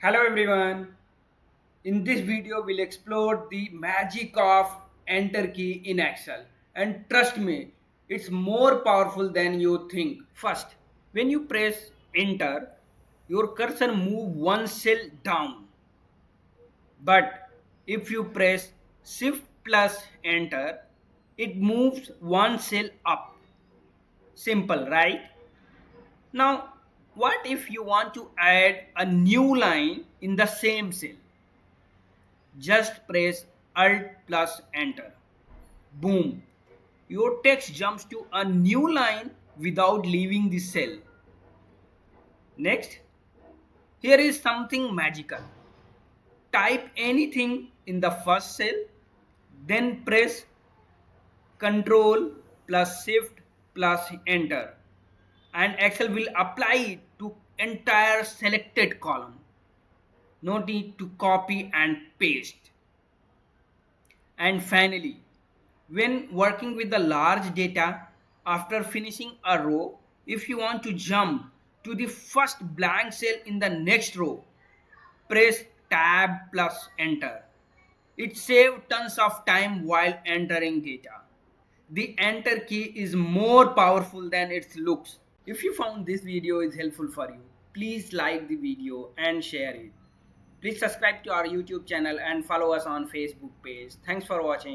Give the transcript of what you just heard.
Hello everyone. In this video we'll explore the magic of enter key in Excel, and trust me, it's more powerful than you think. First, when you press enter, your cursor move one cell down, but if you press shift plus enter, it moves one cell up. Simple, right? Now, what if you want to add a new line in the same cell? Just press Alt plus Enter. Boom! Your text jumps to a new line without leaving the cell. Next, here is something magical. Type anything in the first cell, then press Ctrl plus Shift plus Enter, and Excel will apply it to entire selected column. No need to copy and paste. And finally, when working with the large data, after finishing a row, if you want to jump to the first blank cell in the next row, press tab plus enter. It saves tons of time while entering data. The enter key is more powerful than it looks. If you found this video is helpful for you, please like the video and share it. Please subscribe to our YouTube channel and follow us on Facebook page. Thanks for watching.